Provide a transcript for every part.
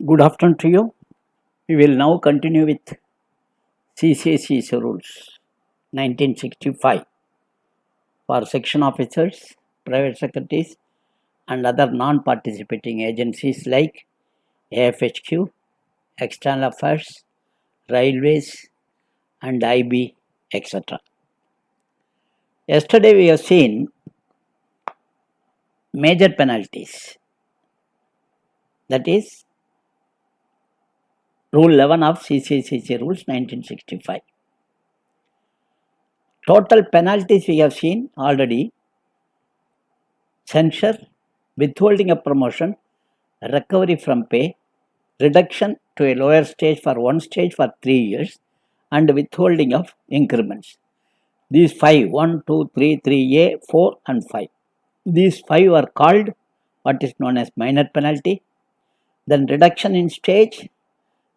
Good afternoon to you. We will now continue with CCSE rules 1965 for section officers, private secretaries, and other non-participating agencies like AFHQ, External Affairs, Railways, and IB, etc. Yesterday we have seen major penalties, that is Rule 11 of CCSE rules 1965. Total penalties we have seen already: censure, withholding of promotion, recovery from pay, reduction to a lower stage for one stage for 3 years, and withholding of increments. These 5, 1, 2, 3, 3A, 4 and 5. These 5 are called what is known as minor penalty. Then reduction in stage,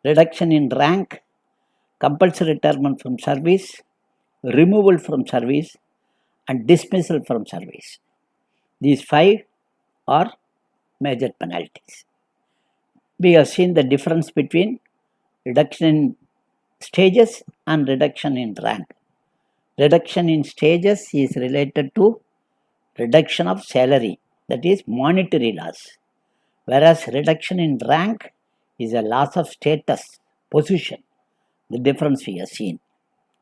reduction in rank, compulsory retirement from service, removal from service, and dismissal from service. These 5 are major penalties. We have seen the difference between reduction in stages and reduction in rank. Reduction in stages is related to reduction of salary, that is monetary loss, whereas reduction in rank is a loss of status, position. The difference we have seen.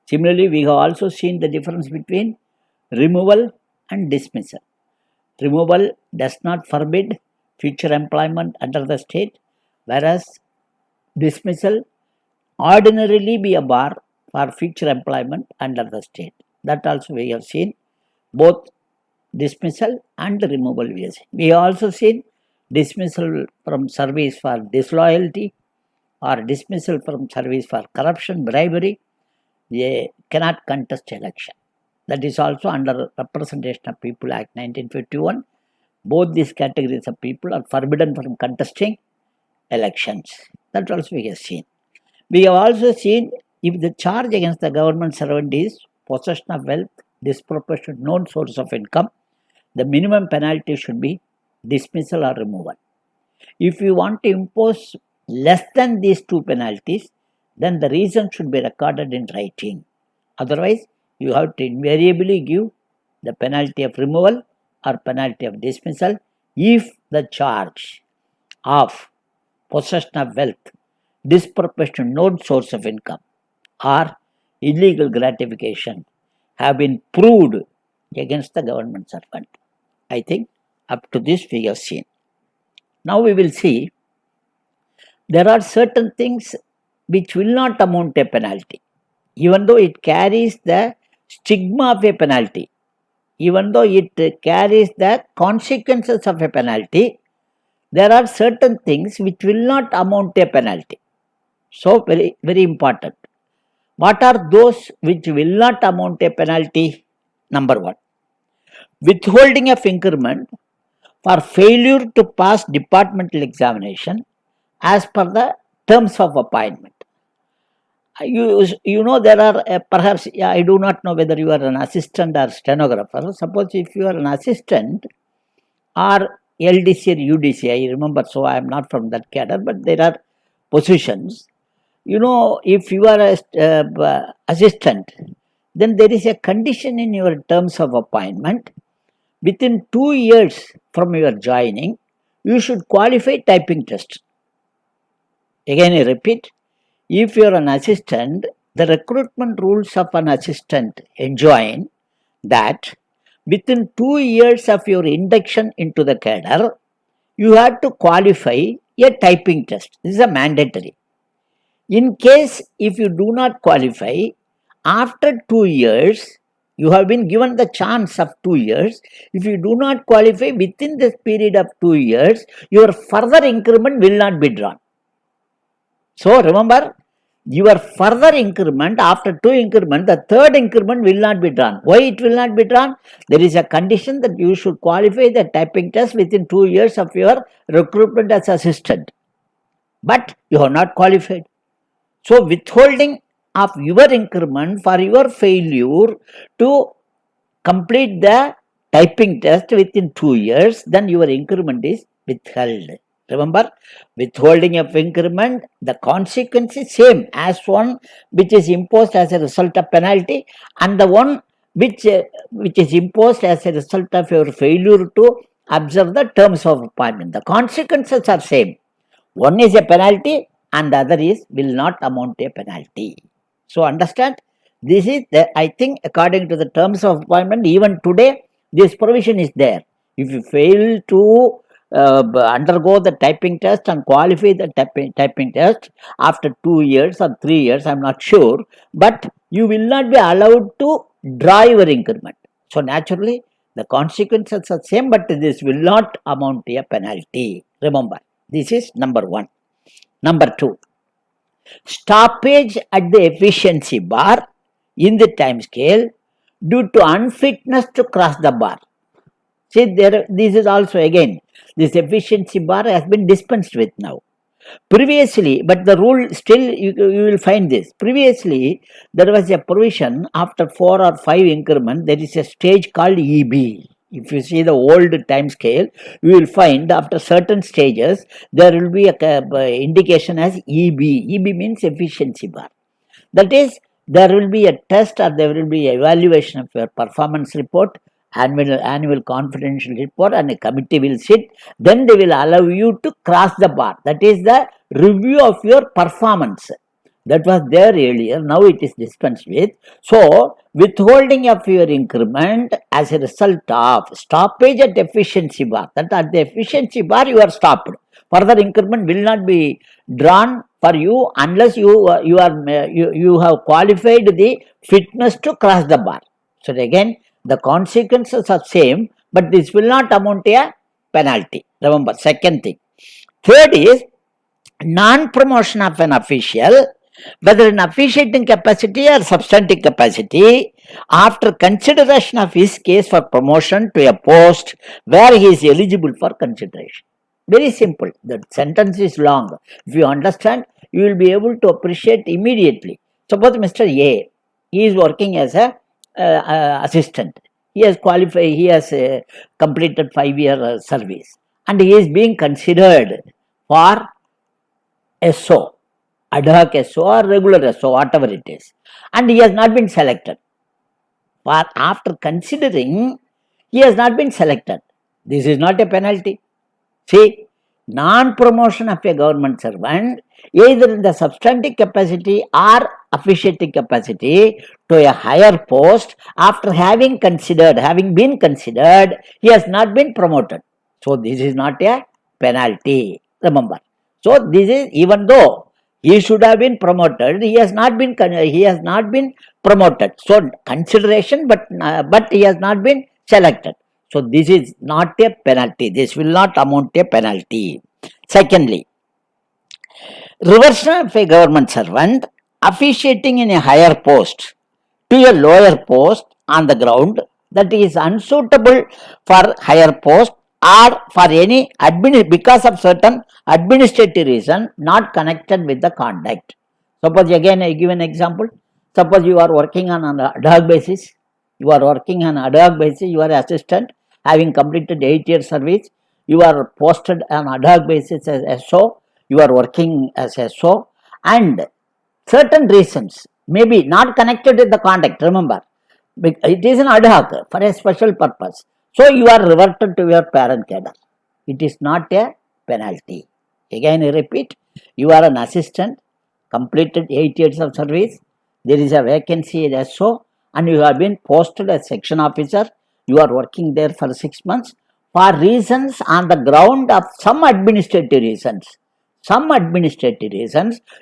Similarly, we have also seen the difference between removal and dismissal. Removal does not forbid future employment under the state, whereas dismissal ordinarily be a bar for future employment under the state. That also we have seen, both dismissal and removal we have seen. We have also seen dismissal from service for disloyalty or dismissal from service for corruption, bribery. They cannot contest election. That is also under Representation of People Act 1951. Both these categories of people are forbidden from contesting elections. That also we have seen. We have also seen, if the charge against the government servant is possession of wealth, disproportionate known source of income, the minimum penalty should be dismissal or removal. If you want to impose less than these two penalties, then the reason should be recorded in writing. Otherwise, you have to invariably give the penalty of removal or penalty of dismissal if the charge of possession of wealth, disproportionate known source of income, or illegal gratification have been proved against the government servant. I think up to this we have seen. Now we will see there are certain things which will not amount to a penalty, even though it carries the stigma of a penalty, even though it carries the consequences of a penalty. There are certain things which will not amount to a penalty. So, very, very important. What are those which will not amount to a penalty? Number 1, withholding of increment for failure to pass departmental examination as per the terms of appointment. You know, there are perhaps, I do not know whether you are an assistant or stenographer. Suppose if you are an assistant or LDC or UDC, I remember, so I am not from that cadre, but there are positions. You know, if you are an assistant, then there is a condition in your terms of appointment. Within 2 years from your joining, you should qualify typing test. Again, I repeat, if you are an assistant, the recruitment rules of an assistant enjoin that within 2 years of your induction into the cadre, you have to qualify a typing test. This is a mandatory. In case if you do not qualify, after 2 years, you have been given the chance of 2 years. If you do not qualify within this period of 2 years, your further increment will not be drawn. So remember, your further increment, after 2 increment, the third increment will not be drawn. Why it will not be drawn? There is a condition that you should qualify the typing test within 2 years of your recruitment as assistant. But you have not qualified. So withholding of your increment for your failure to complete the typing test within 2 years, then your increment is withheld. Remember, withholding of increment, the consequence is same as one which is imposed as a result of penalty, and the one which is imposed as a result of your failure to observe the terms of appointment. The consequences are same. One is a penalty and the other is will not amount to a penalty. So understand, this is I think according to the terms of appointment, even today this provision is there. If you fail to undergo the typing test and qualify the typing test after 2 years or 3 years, I am not sure, but you will not be allowed to draw your increment. So naturally the consequences are same, but this will not amount to a penalty. Remember, this is number 1. Number 2, stoppage at the efficiency bar in the time scale due to unfitness to cross the bar. See, this is also again, this efficiency bar has been dispensed with now. Previously, but the rule still you will find this. Previously, there was a provision after 4 or 5 increment, there is a stage called EB. If you see the old time scale, you will find after certain stages, there will be a indication as EB. EB means efficiency bar. That is, there will be a test or there will be evaluation of your performance report, annual confidential report, and a committee will sit. Then they will allow you to cross the bar. That is the review of your performance. That was there earlier, now it is dispensed with. So, withholding of your increment as a result of stoppage at efficiency bar, that at the efficiency bar you are stopped. Further increment will not be drawn for you unless you have qualified the fitness to cross the bar. So again, the consequences are same, but this will not amount to a penalty. Remember, second thing. Third is non-promotion of an official, whether in officiating capacity or substantive capacity, after consideration of his case for promotion to a post where he is eligible for consideration. Very simple. The sentence is long. If you understand, you will be able to appreciate immediately. Suppose Mr. A, he is working as a assistant. He has qualified, he has completed 5-year service, and he is being considered for SO, ad hoc SO or regular SO, whatever it is, and he has not been selected. For after considering, he has not been selected. This is not a penalty. See, non-promotion of a government servant, either in the substantive capacity or officiating capacity, to a higher post, after having been considered, he has not been promoted. So this is not a penalty. Remember. So this is, even though he should have been promoted, he has not been promoted. So consideration, but he has not been selected. So this is not a penalty. This will not amount to a penalty. Secondly, reversion of a government servant officiating in a higher post to a lower post on the ground that is unsuitable for higher post or for any because of certain administrative reason not connected with the conduct. Suppose again I give an example. Suppose you are working on an ad hoc basis. You are assistant, having completed 8 years service. You are posted on ad hoc basis as SO. You are working as SO, and certain reasons may be not connected with the conduct. Remember, it is an ad hoc for a special purpose. So you are reverted to your parent cadre. It is not a penalty. Again I repeat, you are an assistant, completed 8 years of service. There is a vacancy as SO, and you have been posted as section officer. You are working there for 6 months. For reasons on the ground of some administrative reasons,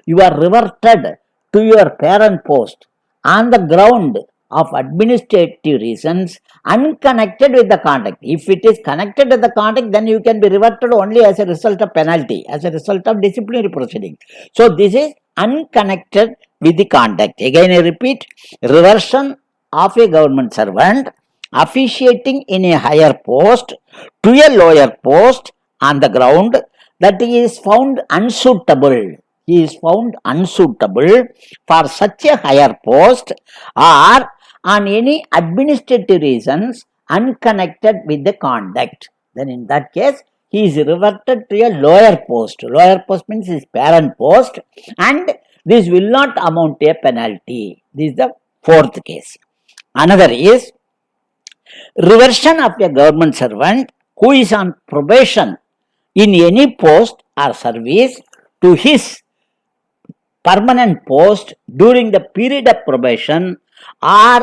you are reverted to your parent post on the ground of administrative reasons unconnected with the conduct. If it is connected with the conduct, then you can be reverted only as a result of penalty, as a result of disciplinary proceeding. So this is unconnected with the conduct. Again I repeat, reversion of a government servant officiating in a higher post to a lower post on the ground that he is found unsuitable. He is found unsuitable for such a higher post or on any administrative reasons unconnected with the conduct. Then in that case, he is reverted to a lower post. Lower post means his parent post, and this will not amount to a penalty. This is the fourth case. Another is reversion of a government servant who is on probation in any post or service to his permanent post during the period of probation or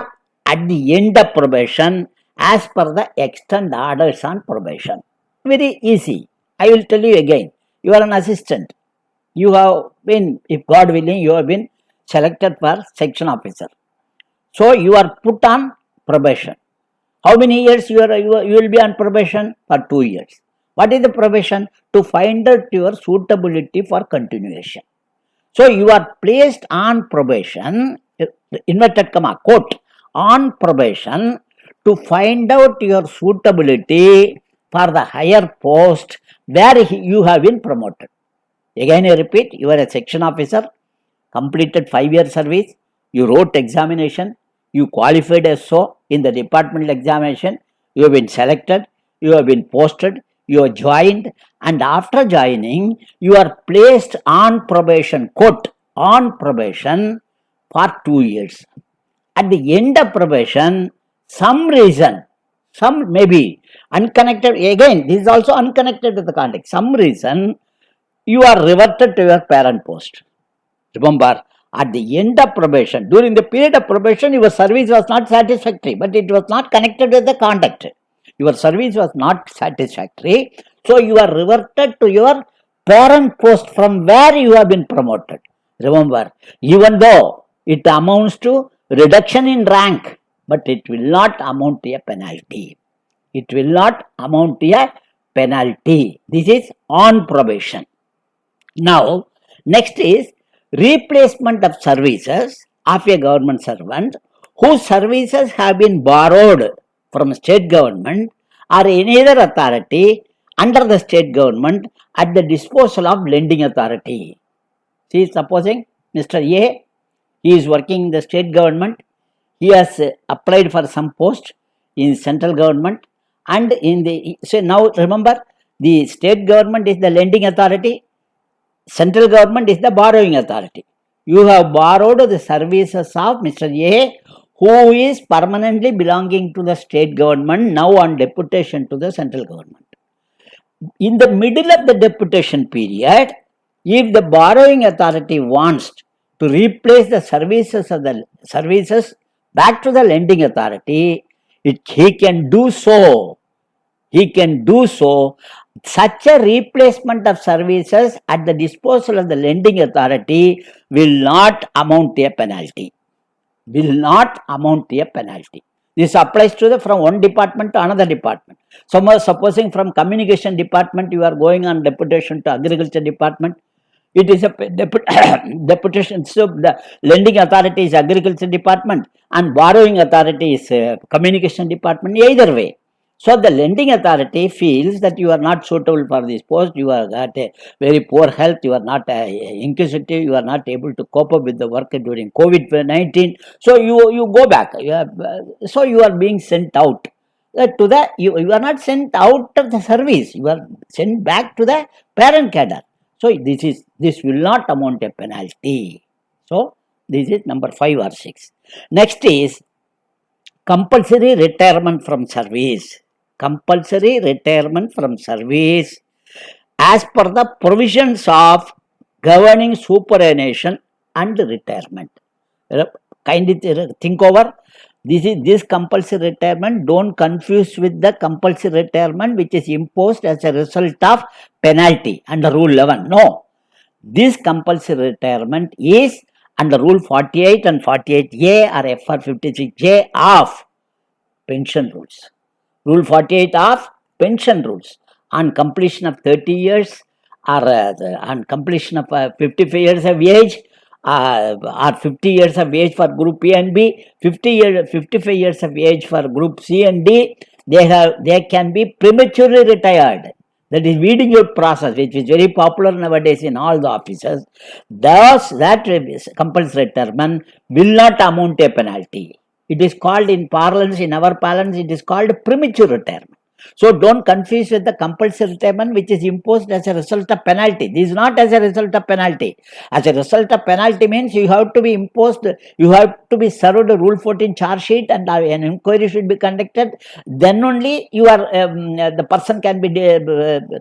at the end of probation as per the extant orders on probation. Very easy. I will tell you again. You are an assistant. You have been, if God willing, you have been selected for section officer. So you are put on probation. How many years you will be on probation? For 2 years. What is the probation? To find out your suitability for continuation. So you are placed on probation, inverted comma, quote, on probation to find out your suitability for the higher post where you have been promoted. Again I repeat, you are a section officer, completed 5-year service, you wrote examination, you qualified as so in the departmental examination, you have been selected, you have been posted, you are joined, and after joining, you are placed on probation, quote, on probation for 2 years. At the end of probation, some reason, some maybe unconnected, again, this is also unconnected with the context, some reason, you are reverted to your parent post. Remember, at the end of probation, during the period of probation, your service was not satisfactory, but it was not connected with the conduct. Your service was not satisfactory, so you are reverted to your parent post from where you have been promoted. Remember, even though it amounts to reduction in rank, but it will not amount to a penalty. It will not amount to a penalty. This is on probation. Now, next is replacement of services of a government servant whose services have been borrowed from state government or any other authority under the state government at the disposal of lending authority. See, supposing Mr. A, he is working in the state government, he has applied for some post in central government, and in the, so now remember, the state government is the lending authority, central government is the borrowing authority. You have borrowed the services of Mr. A, who is permanently belonging to the state government, now on deputation to the central government. In the middle of the deputation period, if the borrowing authority wants to replace the services of the services back to the lending authority, he can do so. He can do so. Such a replacement of services at the disposal of the lending authority will not amount to a penalty. Will not amount to a penalty. This applies to from one department to another department. Supposing from communication department you are going on deputation to agriculture department, it is a deputation. So the lending authority is agriculture department and borrowing authority is communication department. Either way. So the lending authority feels that you are not suitable for this post, you are got a very poor health, you are not inquisitive, you are not able to cope up with the work during COVID-19. So you go back. So you are being sent out to the, you are not sent out of the service, you are sent back to the parent cadre. So this will not amount a penalty. So this is number 5 or 6. Next is compulsory retirement from service. Compulsory retirement from service as per the provisions of governing superannuation and retirement. Kindly think over. This compulsory retirement. Don't confuse with the compulsory retirement which is imposed as a result of penalty under Rule 11. No. This compulsory retirement is under Rule 48 and 48A or FR 56J of pension rules. Rule 48 of pension rules. On completion of 30 years or on completion of 55 years of age or 50 years of age for group A and B, 55 years of age for group C and D, they can be prematurely retired. That is weeding out process, which is very popular nowadays in all the offices. Thus, that compulsory retirement will not amount to a penalty. It is called in parlance, in our parlance, it is called premature retirement. So don't confuse with the compulsory retirement which is imposed as a result of penalty. This is not as a result of penalty. As a result of penalty means you have to be imposed, you have to be served a Rule 14 charge sheet and an inquiry should be conducted. Then only you are the person can be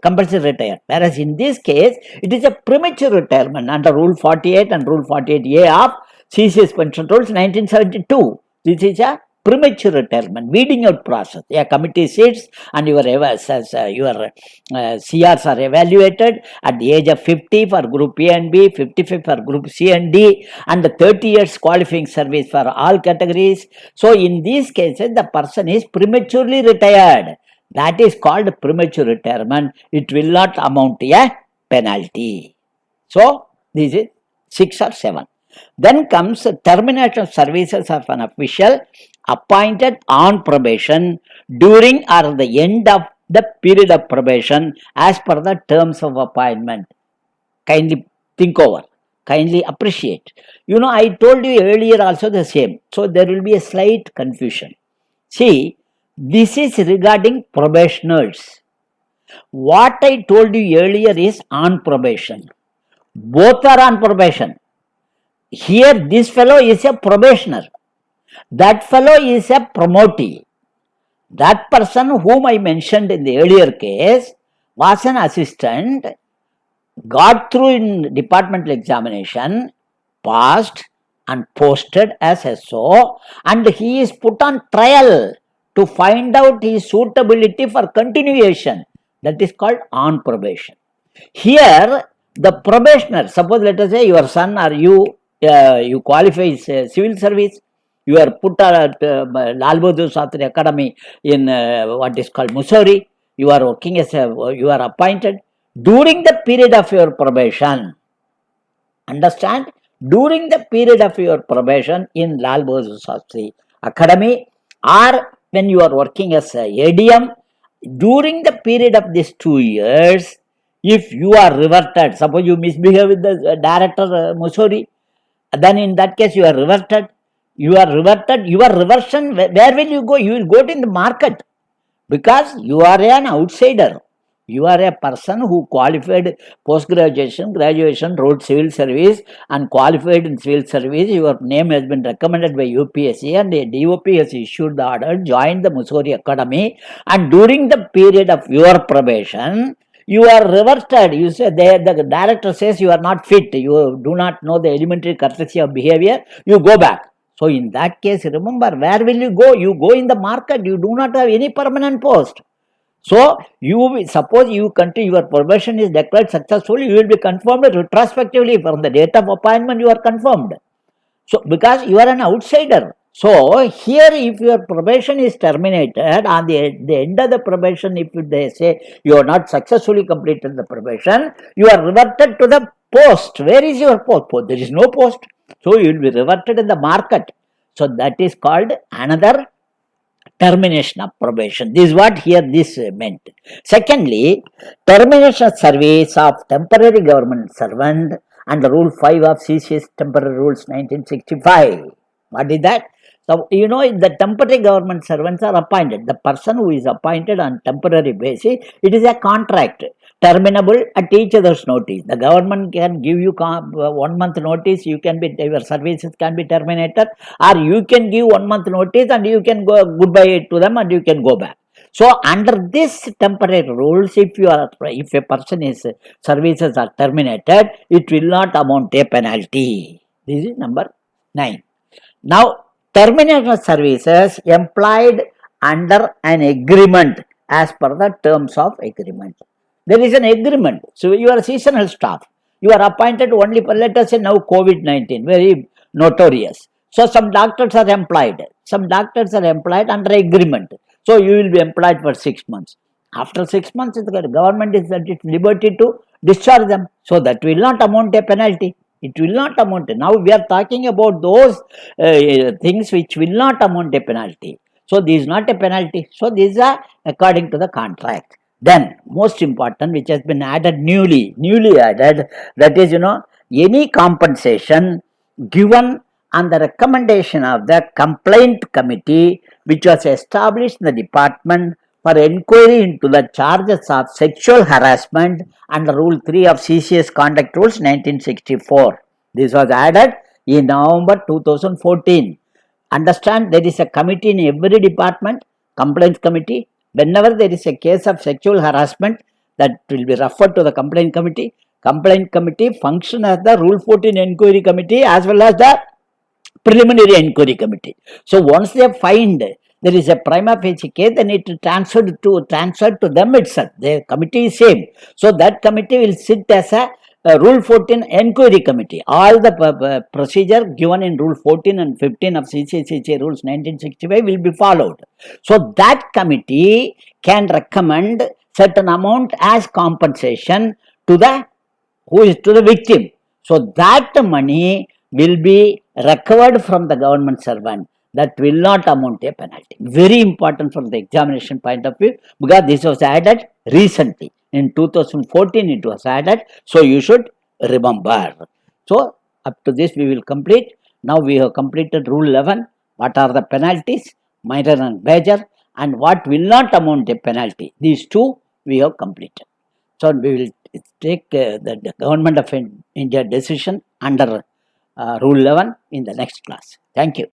compulsory retired. Whereas in this case, it is a premature retirement under Rule 48 and Rule 48A of CCS Pension Rules 1972. This is a premature retirement, weeding out process. A committee sits and your CRs are evaluated at the age of 50 for Group A and B, 55 for Group C and D, and 30 years qualifying service for all categories. So in these cases, the person is prematurely retired. That is called premature retirement. It will not amount to a penalty. So this is 6 or 7. Then comes termination of services of an official appointed on probation during or the end of the period of probation as per the terms of appointment. Kindly think over, kindly appreciate. I told you earlier also the same. So there will be a slight confusion. See, this is regarding probationers. What I told you earlier is on probation. Both are on probation. Here this fellow is a probationer. That fellow is a promotee. That person whom I mentioned in the earlier case was an assistant, got through in departmental examination, passed and posted as SO, and he is put on trial to find out his suitability for continuation. That is called on probation. Here, the probationer, suppose let us say your son or you qualify civil service, you are put at Lal Bahadur Shastri Academy in what is called Mussoorie, you are working as you are appointed during the period of your probation. Understand? During the period of your probation in Lal Bahadur Shastri Academy, or when you are working as ADM, during the period of these 2 years, if you are reverted, suppose you misbehave with the director Mussoorie, then in that case you are reverted. Your reversion, where will you go? You will go to the market because you are an outsider. You are a person who qualified post-graduation, graduation, wrote civil service and qualified in civil service. Your name has been recommended by UPSC and the DOP has issued the order, joined the Mussoorie Academy, and during the period of your probation, you are reverted. You say the director says you are not fit, you do not know the elementary courtesy of behavior, you go back. So in that case, remember, where will you go? You go in the market, you do not have any permanent post. So suppose you continue, your probation is declared successful, you will be confirmed retrospectively from the date of appointment you are confirmed. So because you are an outsider. So here if your probation is terminated on the end of the probation, if they say you are not successfully completed the probation, you are reverted to the post. Where is your post? There is no post. So you will be reverted in the market. So that is called another termination of probation. This is what here this meant. Secondly, termination of service of temporary government servant under Rule 5 of CCS Temporary Rules 1965. What is that? So, the temporary government servants are appointed. The person who is appointed on temporary basis, it is a contract, terminable at each other's notice. The government can give you 1 month notice, your services can be terminated, or you can give 1 month notice and you can go goodbye to them and you can go back. So under this temporary rules, if a person's services are terminated, it will not amount to a penalty. This is number 9. Now, termination of services employed under an agreement as per the terms of agreement. There is an agreement. So you are seasonal staff. You are appointed only for, let us say now COVID-19, very notorious. So some doctors are employed. Some doctors are employed under agreement. So you will be employed for 6 months. After 6 months, the government is at its liberty to discharge them. So that will not amount to a penalty. It will not amount to. Now we are talking about those things which will not amount to a penalty. So this is not a penalty. So these are according to the contract. Then most important, which has been added newly added, that is any compensation given on the recommendation of the complaint committee which was established in the department for inquiry into the charges of sexual harassment under Rule 3 of CCS Conduct Rules 1964. This was added in November 2014. Understand, there is a committee in every department, complaints committee. Whenever there is a case of sexual harassment, that will be referred to the complaint committee. Complaint committee function as the Rule 14 inquiry committee as well as the preliminary inquiry committee. So once they find there is a prima facie case, then it transferred to them itself. The committee is same. So that committee will sit as a Rule 14 inquiry committee. All the procedure given in Rule 14 and 15 of CCCC Rules 1965 will be followed. So that committee can recommend certain amount as compensation to the victim. So that money will be recovered from the government servant. That will not amount to a penalty. Very important from the examination point of view, because this was added recently. In 2014 it was added. So you should remember. So up to this we will complete. Now we have completed Rule 11. What are the penalties, minor and major, and what will not amount to a penalty. These two we have completed. So we will take the Government of India decision under Rule 11 in the next class. Thank you.